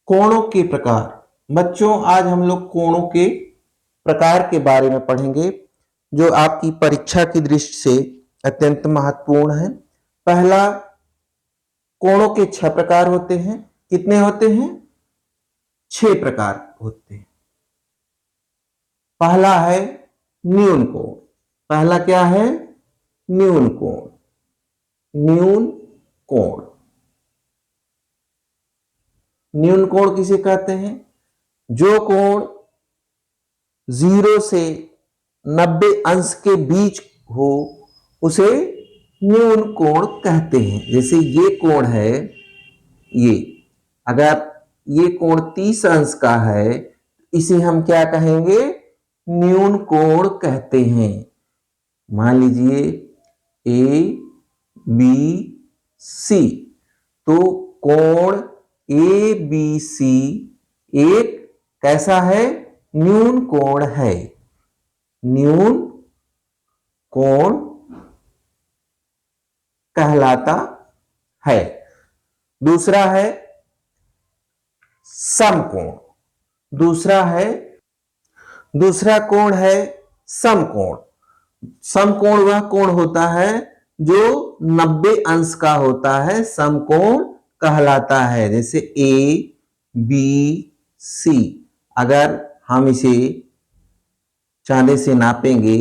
कोणों के प्रकार। बच्चों, आज हम लोग कोणों के प्रकार के बारे में पढ़ेंगे जो आपकी परीक्षा की दृष्टि से अत्यंत महत्वपूर्ण है। पहला, कोणों के 6 प्रकार होते हैं। कितने होते हैं? 6 प्रकार होते हैं। पहला है न्यून कोण। पहला क्या है? न्यून कोण। न्यून कोण। न्यून कोण किसे कहते हैं? जो कोण 0 से 90 अंश के बीच हो उसे न्यून कोण कहते हैं। जैसे ये कोण है, ये अगर ये कोण 30 अंश का है, इसे हम क्या कहेंगे? न्यून कोण कहते हैं। मान लीजिए ए बी सी, तो कोण ए बी सी एक कैसा है? न्यून कोण है। न्यून कोण कहलाता है। दूसरा है समकोण। दूसरा कोण है समकोण। समकोण वह कोण होता है जो 90 अंश का होता है, समकोण कहलाता है। जैसे ए बी सी, अगर हम इसे चांदे से नापेंगे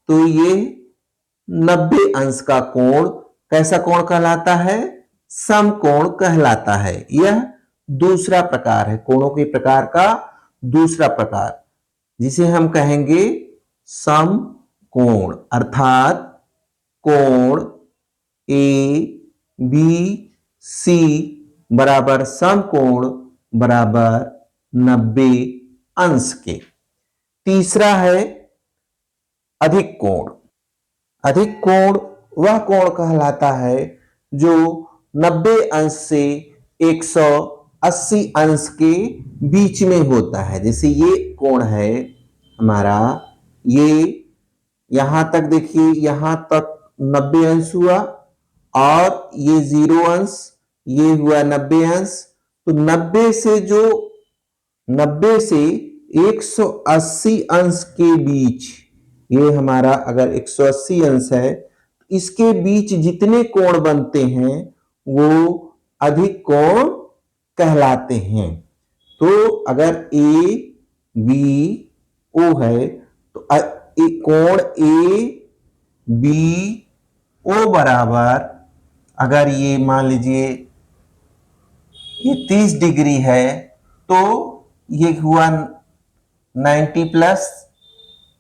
तो ये 90 अंश का कोण कैसा कोण कहलाता है? समकोण कहलाता है। यह दूसरा प्रकार है, कोणों के प्रकार का दूसरा प्रकार, जिसे हम कहेंगे समकोण। अर्थात कोण ए बी सी बराबर समकोण बराबर 90 अंश के। तीसरा है अधिक कोण। अधिक कोण वह कोण कहलाता है जो 90 अंश से 180 अंश के बीच में होता है। जैसे ये कोण है हमारा, ये यहां तक देखिए, यहां तक 90 अंश हुआ और ये 0 अंश, ये हुआ 90 अंश। तो 90 से 180 अंश के बीच, ये हमारा अगर 180 अंश है, इसके बीच जितने कोण बनते हैं वो अधिक कोण कहलाते हैं। तो अगर ए बी ओ है तो कोण ए बी ओ बराबर, अगर ये मान लीजिए ये 30 डिग्री है तो ये हुआ 90 प्लस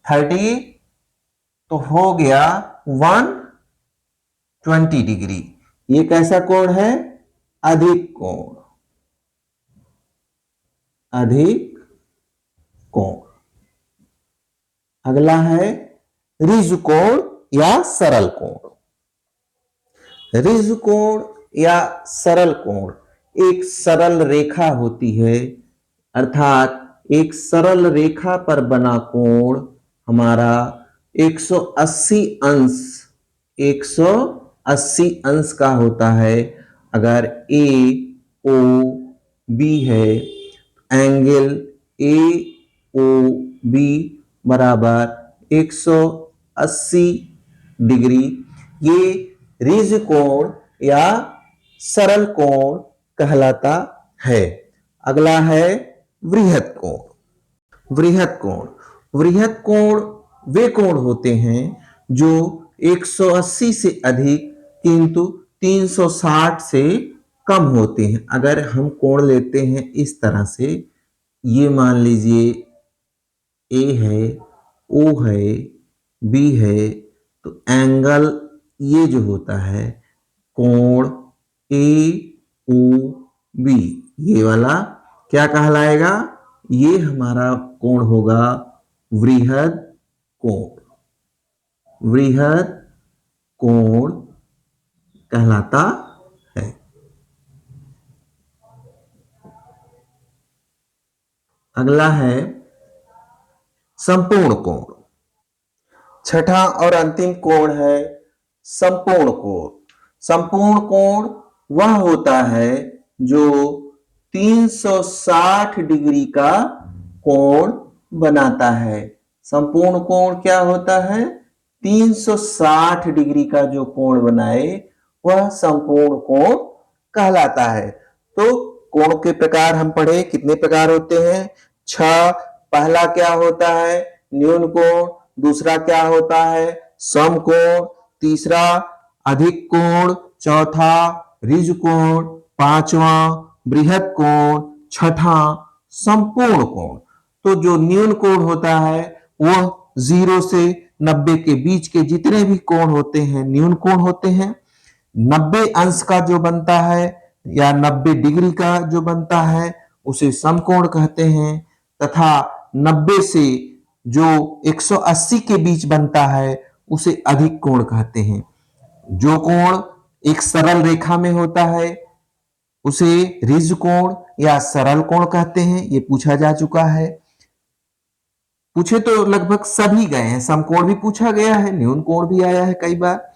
30, तो हो गया 120 डिग्री। ये कैसा कोण है? अधिक कोण। अधिक कोण। अगला है ऋजु कोण या सरल कोण। ऋजु कोण या सरल कोण एक सरल रेखा होती है, अर्थात एक सरल रेखा पर बना कोण हमारा 180 अंश का होता है। अगर ए ओ बी है, एंगल ए ओ बी बराबर 180 डिग्री। ये ऋजु कोण या सरल कोण कहलाता है। अगला है वृहत कोण। वृहत कोण वे कोण होते हैं जो 180 से अधिक किंतु 360 से कम होते हैं। अगर हम कोण लेते हैं इस तरह से, ये मान लीजिए ए है, ओ है, बी है, तो एंगल ये जो होता है कोण ए ओ बी, ये वाला क्या कहलाएगा? ये हमारा कोण होगा वृहद कोण। वृहद कोण कहलाता है। अगला है संपूर्ण कोण। छठा और अंतिम कोण है संपूर्ण कोण। संपूर्ण कोण वह होता है जो 360 डिग्री का कोण बनाता है। संपूर्ण कोण क्या होता है? 360 डिग्री का जो कोण बनाए वह संपूर्ण कोण कहलाता है। तो कोण के प्रकार हम पढ़े, कितने प्रकार होते हैं? 6। पहला क्या होता है? न्यून कोण। दूसरा क्या होता है? समकोण। तीसरा अधिक कोण। चौथा ऋज कोण। पांचवा बृहत कोण। छठा संपूर्ण कोण। तो जो न्यून कोण होता है वह 0 से 90 के बीच के जितने भी कोण होते हैं न्यून कोण होते हैं। 90 अंश का जो बनता है या 90 डिग्री का जो बनता है उसे समकोण कहते हैं, तथा 90 से जो 180 के बीच बनता है उसे अधिक कोण कहते हैं। जो कोण एक सरल रेखा में होता है उसे ऋज कोण या सरल कोण कहते हैं। ये पूछा जा चुका है। पूछे तो लगभग सभी गए हैं, समकोण भी पूछा गया है, न्यून कोण भी आया है कई बार,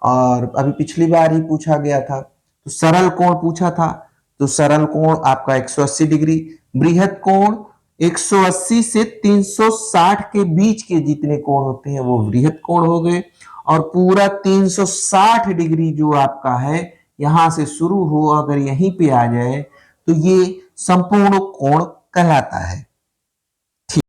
और अभी पिछली बार ही पूछा गया था तो सरल कोण पूछा था। तो सरल कोण आपका 180 डिग्री। बृहत कोण 180 से 360 के बीच के जितने कोण होते हैं वो बृहत कोण हो गए। और पूरा 360 डिग्री जो आपका है यहां से शुरू हो अगर यहीं पे आ जाए तो ये संपूर्ण कोण कहलाता है।